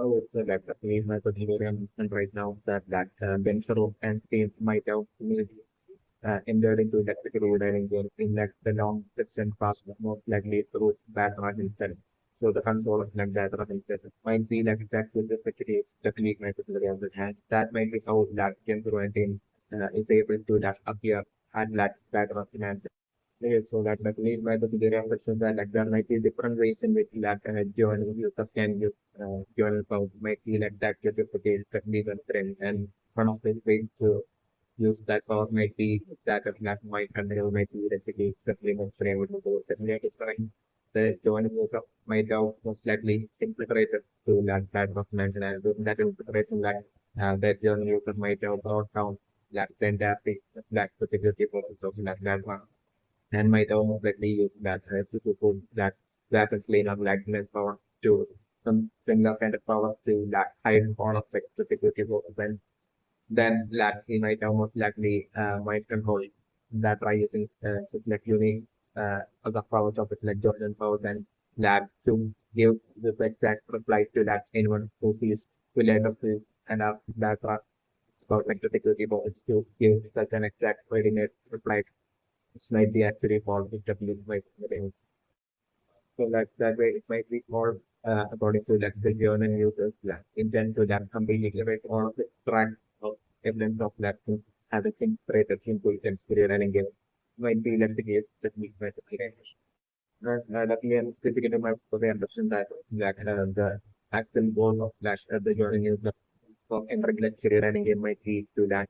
Oh, it's a like we might consider and right now that Gensuru and team might have entered into electrical wiring game in like the long distance pass most likely through Battera himself. So the control of like Battera himself might be like exactly the security technique might be on the hand. That might be how that Gensuru and team is able to that appear at that Battera finance. Yes, so that believe by the theory of that like there might be different ways in which that journal user can use journal code might be like that just the case that we can trend and one of the ways to use that power might be that of that might control might be that the case that we can frame with the that is fine. The journal user might have most likely integrated to that of mentioned and that integration that journal user might have brought down that the entire that particular process of that one and might almost likely use that to support that weapons lane of lightning power to some similar kind of power to that high power of security weapons. Then that he might almost likely might control that by using just like unique other powers of it like Jordan power then that to give the exact reply to that anyone who is related to and that about like the security powers to give such an exact coordinate reply slightly actually fall into by the so that way it might be more according to like the journal users that intend to that completely liberate all of the track of evidence of that thing having things created into its career and engage might be like the case that we might luckily and specifically my way understand that the actual goal of that the journal user for regular career and engage might be to that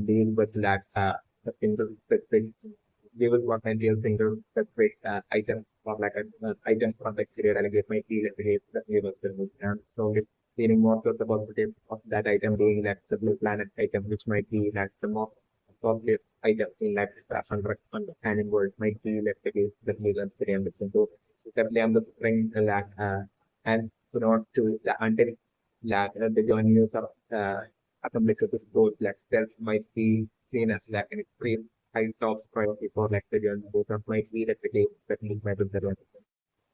deal with that the single specific they will work on real single specific item or like an item from the exterior and it might be like the label and so it's feeling more towards the positive of that item being like the blue planet item which might be like the most positive item in like understanding world might be like the case that we learn today and so definitely I'm the spring that and to not to the until that the journey use of accomplished with both like stealth might be seen as like an extreme high top priority for like the journey both of might be like the case that need by the journey.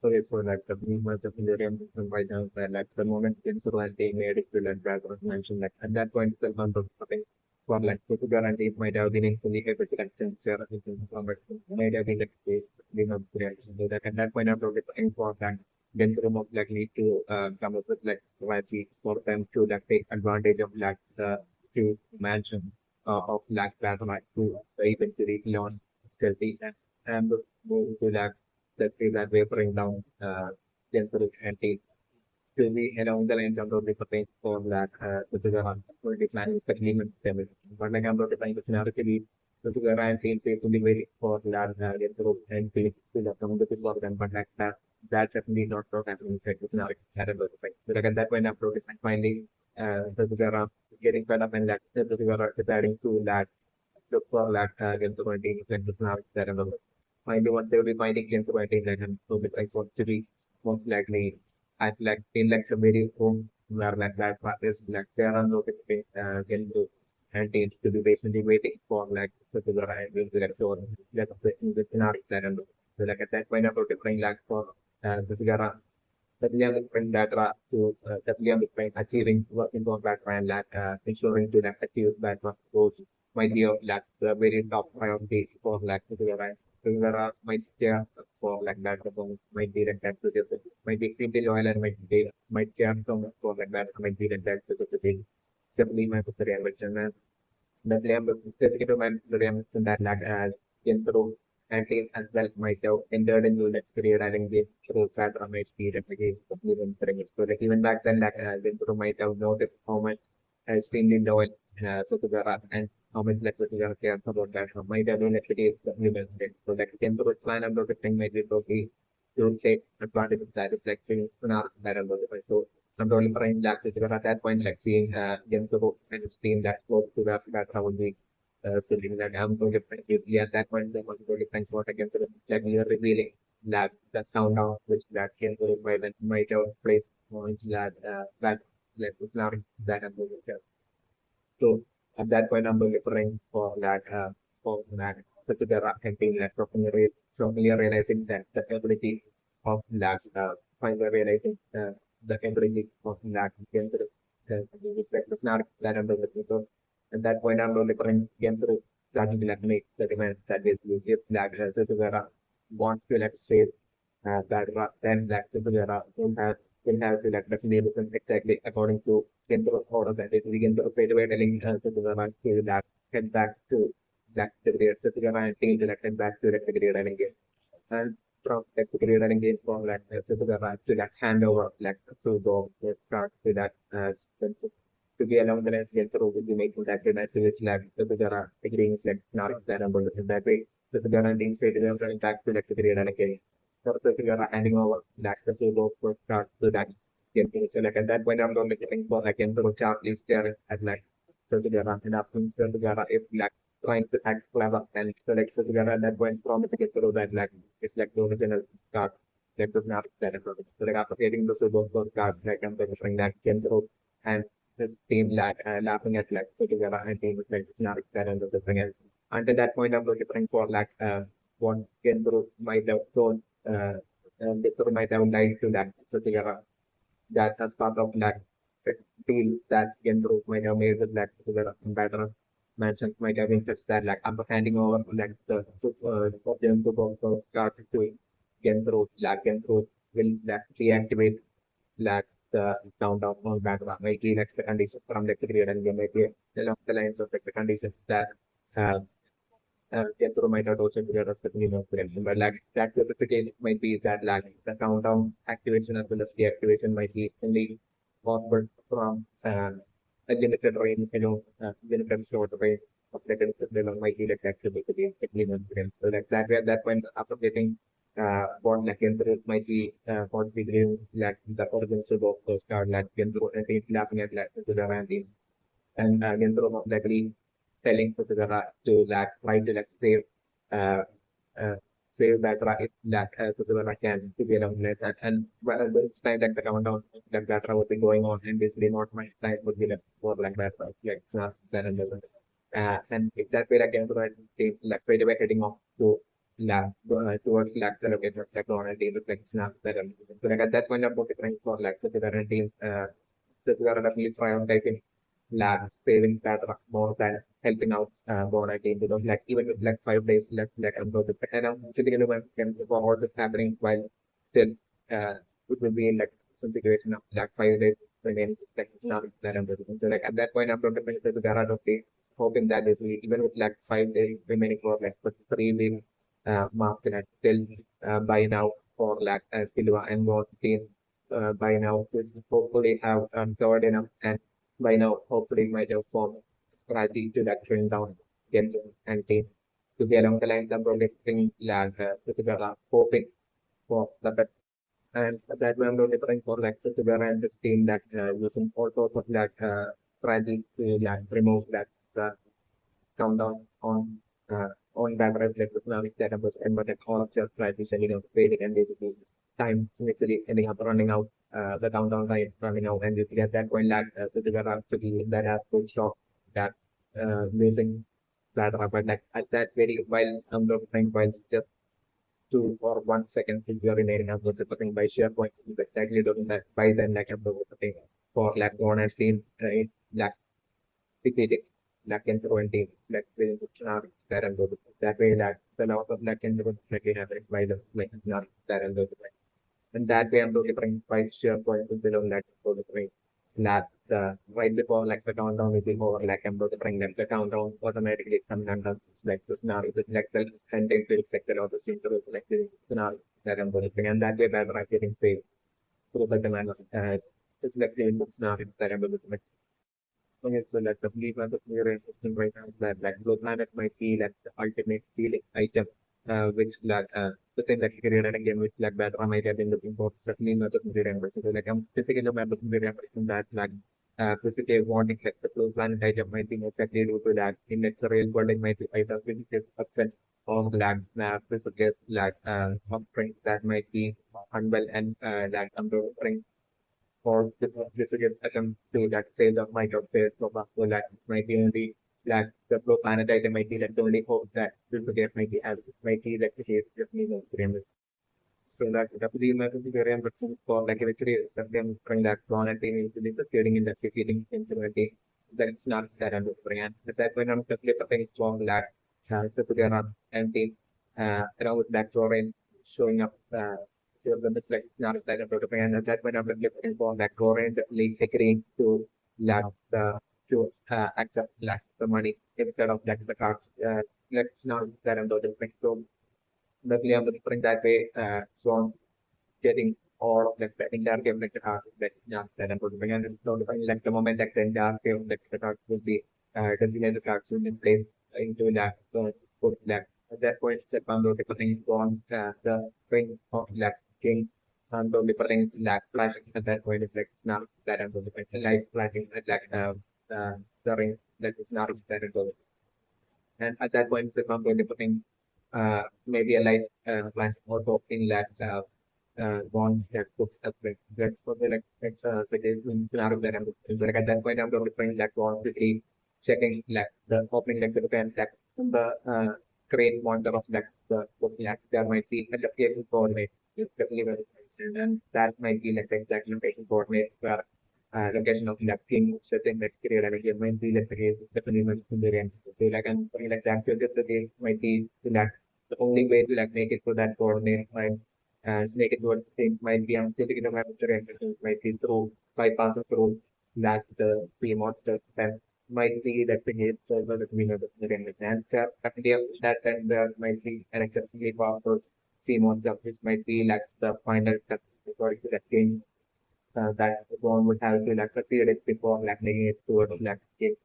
So it's for like the movement of the system right now where like the moment instrument they made it to like background mentioned like at that point the month of something for like to guarantee it might have been fully able to extend share of information might have been the case we have reaction to that at that point after the important Gensuru most likely to come up with like strategy for them to like take advantage of like the to mansion of like Batman to eventually launch stealthy and move to that way bring down Gensuru and take to be along the lines of the pertains for that to the already planning settlement damage. But like I'm not trying to scenario to the and team to be very for that Gensuru and to the community for them, but like that's definitely not happening in the scenario. So like at that point, I'm finding the getting fed up and that the deciding to that so for that Gensuru and team is like the scenario that and maybe what they will be finding into I think like and so the price want to be most likely at like in like the very home where like that part is like there are no things can do and teams to be patiently waiting for like the right will be like so that of the in the scenario that and so like at that point about different like for the figure that we are different data to that we are different achieving working on background like ensuring to like achieve that goals might be of like the very top priorities for like the right Rivera might care for like that performance might be like that to the might be extremely loyal and might care so much for like that might be like that to the thing. Definitely my sister mentioned and that specifically to my mention that like intro and team as well might have entered into that career and engaged through that might be replicate even so like even back then like intro might have noticed how much extremely loyal so to the and how much like what you are care about that might have been actually implemented. So like can sort of plan about the thing might be okay to take advantage of that is like not that about it. So I'm totally trying that because at that point like seeing Gensuru and his team that close to that would be feeling that I'm going to yeah at that point the one totally thanks what against the like we are revealing that sound out which that Gensuru might have placed on that like it's not that I'm going to so at that point, I'm preparing for that particular campaign, like properly realizing that the ability of that finally realizing the ability of that Gensuru respect the snark that under the people. At that point, I'm only calling Gensuru starting to make the demands that basically if that Setsugara wants to let's say that then that Setsugara will have to like definitely listen exactly according to Gensuru orders and basically Gensuru straight away telling Setsugara to that head back to that brigade Setsugara and team to like head back to that brigade and engage. And from that brigade and engage from like Setsugara to that handover like so go start to that to be along the lines Gensuru will be making that demand to which like Setsugara agreeing is like not that number in that way. Setsugara and team straight away running back to like the brigade and engage. So Setsugara handing over that so go for start to that getting so like at that point I'm going to looking for like Gensuru sharp is there at like Setsugara and asking Setsugara if like trying to act clever and select together at that point from the get through that like it's like the original card that does not that so like after getting the silver card like I'm registering that game through and this team like laughing at like so together and team is like not that and the thing else. Until that point I'm looking for like what game through might have thrown and it might have lied to that so together that as part of that deal that Gentro might have made with that particular Battera mentioned might have been such that like after handing over like the Gentro also started to Gentro, like Gentro will like reactivate like the countdown on Battera, might be like the condition from the period and then maybe along the lines of like the conditions that uh, get through my also period of certain but like that specifically might be that like the countdown activation as well as deactivation might be only offered from a limited range, limited short range of the might be like activity implement. So like exactly at that point after getting born like it might be for the like the origins of those card like through and laughing at like to the random and through likely telling to like try to like uh, uh, save that right that Kutabara can to be around it and well it's time that the countdown that would be going on and basically not my time would be left for like that like it's not then and doesn't and if that way again to like straight away heading off to lab towards lab the location of technology look like snap that so like at that point I'm looking for like the current team so we are definitely prioritizing lab saving that more than helping out Bona team because like even with like 5 days left like I'm going to and I'm sitting when for all this happening while still it will be in like some situation of like 5 days remaining like not that I'm doing. So like at that point I'm going to finish this garage of the hoping that this will even with like 5 days remaining for like for 3 weeks mark and still by now for like Silva and Bona team by now should hopefully have covered enough and by now hopefully might have formed strategy to that trend down against and team to be along the lines of protecting land hoping for the best. And that way I'm really trying for like to and this team that using all sorts of that strategy to like remove that uh, countdown on Battera's economic database and but all of your strategies and failing and basically time actually ending up running out the countdown time running out and you get that point lag so to get actually that has to stop that losing Battera but like at that very while I'm trying while just 2 or 1 second since you're remaining as the thing by SharePoint is exactly doing that by then like I'm the thing for like one and seen like defeating black and twenty black will that and those that way that the loss of black and directly happening by the like not that and those and that way I'm looking by SharePoint to below that for the way that right before like the countdown will be over like I'm looking them the countdown automatically comes under like the scenario the like the sentence will reflect or the scene to reflect the scenario that I'm looking and that way that I'm getting saved through the command it's like the scenario that I'm looking okay, so let's leave as a clear interesting right now that like Blue Planet might be like the ultimate feeling item, which like the thing that you can read again which like that I might have been looking for certainly not looking to remember. So like I'm typically not looking to remember that like physically wanting like the Blue Planet item might be exactly due to that in the real world it might be either physical aspect of like physical like offerings that might be unwell and like undergoing for this again attempt to that sales of microspheres so so that might be only like the pro planet item might be that the only hope that this again might be have might be that the case just need no experiment. So that the method is very important for like eventually them bring that one and being into the getting in that feeling into a day that it's not that I'm looking at. But that when I'm just looking strong that so together empty around with that drawing showing up to the like not that I'm looking at that when I'm looking for that drawing that leads agreeing to lack the to accept lack the money instead of like the cards. Let's not that I'm looking so luckily I'm looking that way. So getting all of like the entire game like the card that yeah that I'm putting and so like the moment that the entire game like the card will be designated cards will be placed into that put that at that point set on the putting bonds the ring of that king and the putting that flashing at that point is like not that I'm going to like flashing at like the ring that is not that I'm going and at that point set on the putting maybe a life flash also in that bond that took effect. That's what they like suggesting scenario that I'm looking like at that point I'm going to find that bond quickly checking like the opening like the depend like the crane monitor of like the book like there might be a location coordinate is definitely very important and that might be like the exact location coordinate where location of like thing setting like career and again might be like the case definitely much in the range. So like and like actually the game might be like the only way to like make it to that coordinate might naked word things might be unstated in a might be through bypass through that the sea monster that might be that the hate server that we know the and certainly that and there might be an exceptionally powerful sea monster which might be like the final step before it's that game that one would have to like succeed it before like making it towards like it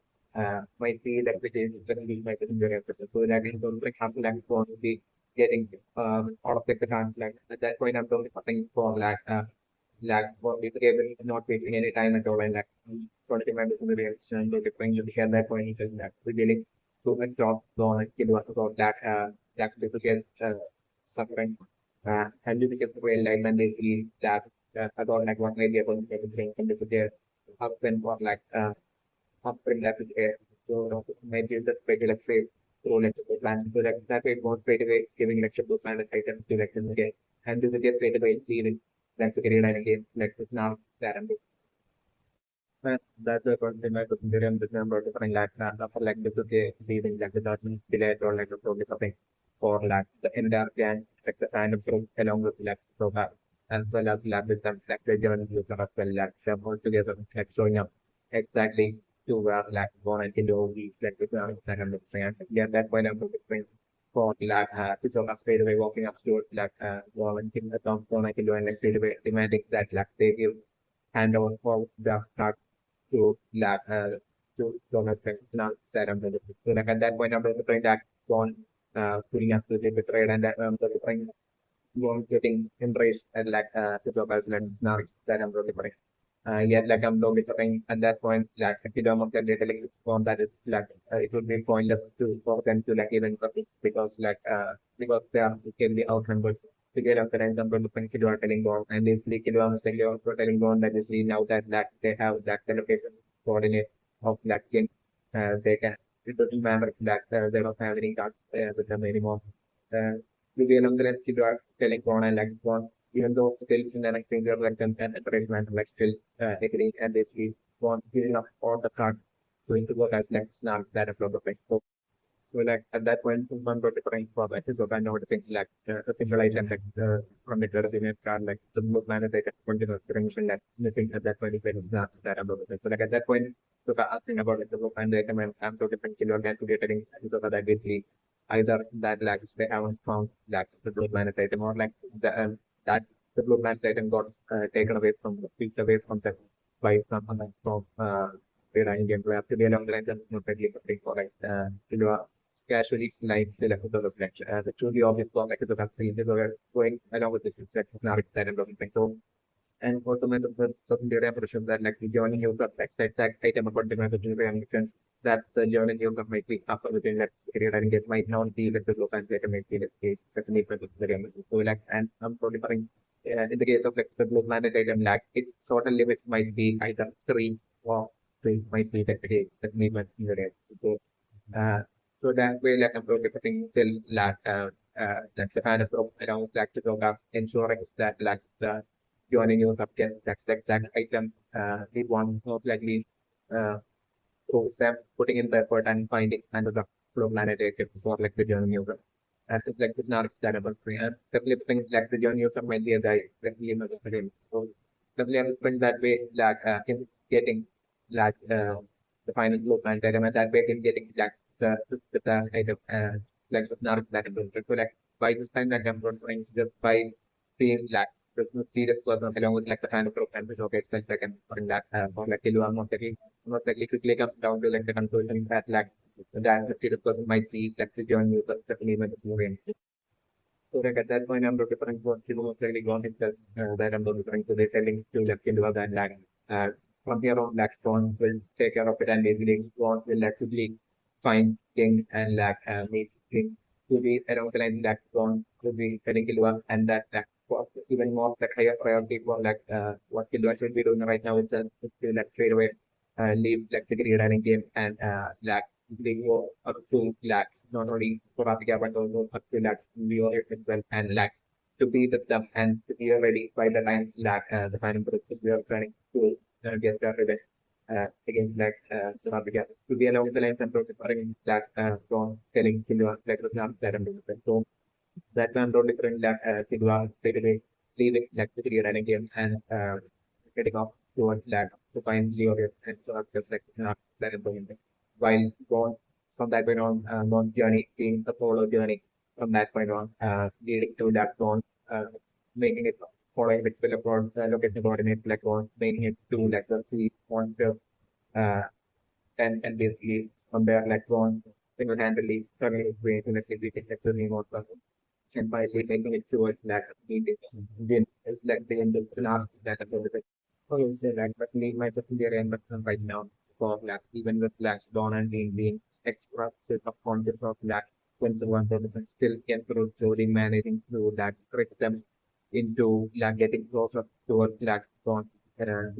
might be like which is going to be my very episode. So that is going to have like one would be getting out of the times like at that point I'm going to something for like what we could able not wasting any time at all and like 20 members in the reaction to different you at that point is that we really do a job so like you know about that that people get suffering and you get the real life and they feel that about like what may be able to get drink and this is their up and what like up and that is air. So maybe just maybe let's say roll into the plan. So like that way more straight away giving lecture to find the items to lecture again. And this is just straight away seeing like to get it again. Like now that I'm that's the person I could remember the number different like that for like this is the leaving like the document delay or like the probably something for like the entire gang like the kind of group along with like so that as well as lab with them like the journal user as well like them all together like showing up exactly to where like one and do we like the that I'm looking at yeah that point I'm looking for like so straight away walking up to like one and the account one I can do and like straight away demanding that like they give hand over for the start to lab to domestic not that I'm going to do. So like at that point I'm going to bring that on putting up to the betrayed and that I'm going to bring one getting embraced and like to so as like now it's that I'm going to bring. Yet like I'm going to bring at that point like if you don't want the data link form that it's like it would be pointless to for them to like even copy because they are can be outnumbered to get up the rank number to consider telling bond and this leaky one also telling bond that is now that they have that allocation coordinate of that game they can it doesn't matter that they don't have any cards with them anymore to be along the consider telling bond and like bond even though still in an exchange of like an arrangement like still agree and they still want giving up all the cards going to work as like snap that is lot of things. So like at that point, one got different from episode. I noticing like a single item like from the resume card, like the book manager I continue mention that missing at that point if it was not that about it. So like at that point, so I asking about like the book and the item and I'm so different kilo again to getting so that I basically either that like they haven't found like the book manager item or like the that the book manager item got taken away from picked away from the by someone like from the Indian player to be along the lines and not really for like casually like the left of the reflection. The truly obvious form like is a vaccine they were going along with the reflection now it's that and everything. So and also my the certain data impression that like the journey you got like that item about the reaction that the journey you got might be after within that period and get might not be like the local data might be the case certainly for the very so like and I'm proliferating in the case of like the blue planet item like its total limit might be either or three might be the case that may be the rate. So uh, so that way, like I'm protecting still lat that's the kind of around like the program ensuring that like the joining your subject that's the exact item they want most likely uh, through them putting in the effort and finding another flow manager for like the journey user. And it's like it's not extendable free. And definitely things like the journey user might be a guy definitely another frame. So definitely I would think that way like in getting like the final flow manager and that way in getting like the item like it's not extendable. So like by this time like I'm going just by seeing like the serious person along with like the kind of program which okay it's like and that for like you are most likely quickly comes down to like the conclusion that like the serious person might be like the journey user definitely when it's moving. So like at that point I'm referring to what you most likely gone itself that I'm referring to the selling to like into that like from here on like Stone will take care of it and basically Stone will actively find things and like make things to be around the line that Stone will be selling Kilua and that like for even more like higher priority for like what Kilua should be doing right now is to like straight away leave like the career running game and like they go up to like not only for Africa but also up to like Europe as well and like to be the stuff and to be ready by the time like the final process we are trying to get started against like South Africa to be along the lines and preparing that from telling Silva like the exam that I'm doing. So that's one totally different like Silva straight away leaving like the career running game and getting off towards like to find Europe and so just like that implementing. While going from that point on, non journey being the solo journey from that point on, leading to that zone, making it following with the approach, location coordinates like on, making it to like the three points uh, and basically from there like on single handedly turning its way to the physical sector remote and finally making it towards that meeting. Then it's like the end of the last that okay, so like but need my secondary investment right now for like even with like Don and being extra set of conscious of like 21% still can through slowly managing through that system into like getting closer towards like Don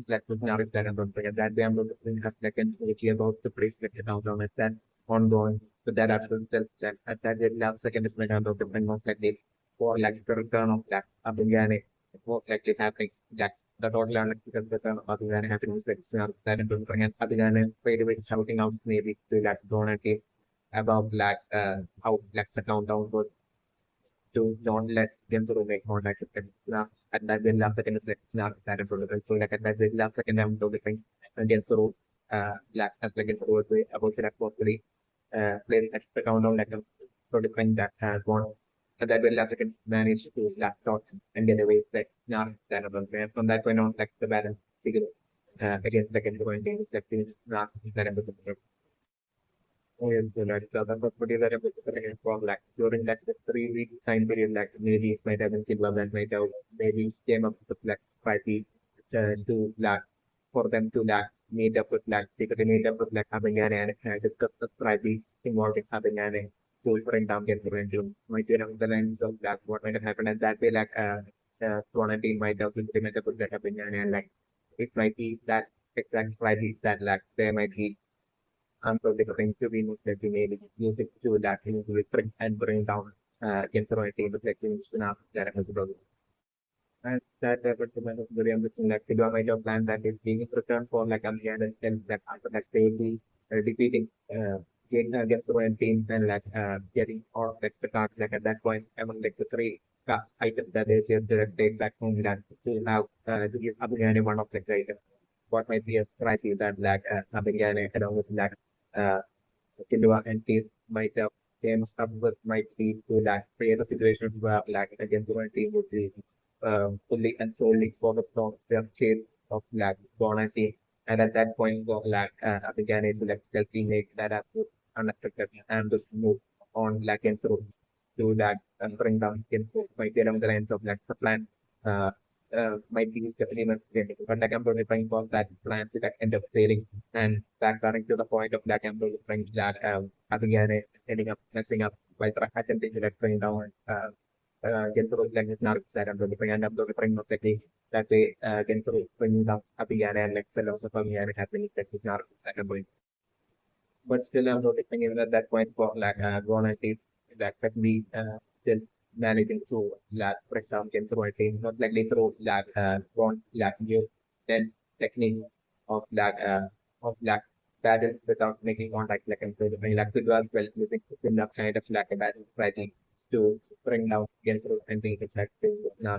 like with now that I'm going to that way I'm going to bring up like an about the place like down at that ongoing so that after self check at that last second is like I'm going to bring up like the for like the return of that up again it was likely happening that the total analytical return of Abhigyan happening is that improving and Abhigyan straight away shouting out maybe to that donor team about like how like the countdown was to don't let them sort of make more like now at that very last second it's not that important. So like at that very last second I'm noticing against the rules like as like the rules about that possibly play at the countdown like so different that has one and that very last second manage to slap shot and get away like not that important. From that point on like the balance figure against second point is like not that important. Oh, yes, so like the property that I'm looking from like during like the 3 week time period, like maybe it might have been Kidwab and might have maybe came up with the flex party to like for them to like meet up with like secretly meet up with like Abhingane and discuss the strategy involved in Abhingane. So bring down get into might be along the lines of like what might have happened and that way like quarantine might have implemented with like Abhingane and like it might be that exact strategy that like there might be unpredictable to be most likely maybe use it to that into it and bring down conservative reflecting enough that has broken. And that development of very ambition like the major plan that is being returned for like a year and that after that they will be defeating getting against the teams and like getting all like the cards like at that point among like the three items that is just the state back home that to have to give Abhigani one of like the items. What might be a strategy that like Abhigani along with like uh, Kindua and team might have came up with might lead to like create a situation where like against one team would be fully and solely focused on their chase of like one team. And at that point, go like again, it's like stealthy make that up unexpected and just move on like and so to that and bring down info might be along the lines of like the plan uh, might be supplement but like I'm trying for that plan to like end up failing and that coming to the point of like I'm trying that again ending up messing up by attempting to like bring down Gensuru like is not set I'm trying and I'm trying not exactly that way Gensuru bringing down again and like philosopher and it happening that is not that I'm going but still I'm noticing even at that point for like gonna see that could be still managing to lag, for example, GensuruChase, most likely through lag, won't lag you, then technique of lag pattern without making contact like improving lag to well using similar kind of lag pattern strategy to bring down Gensuru and being exact to now.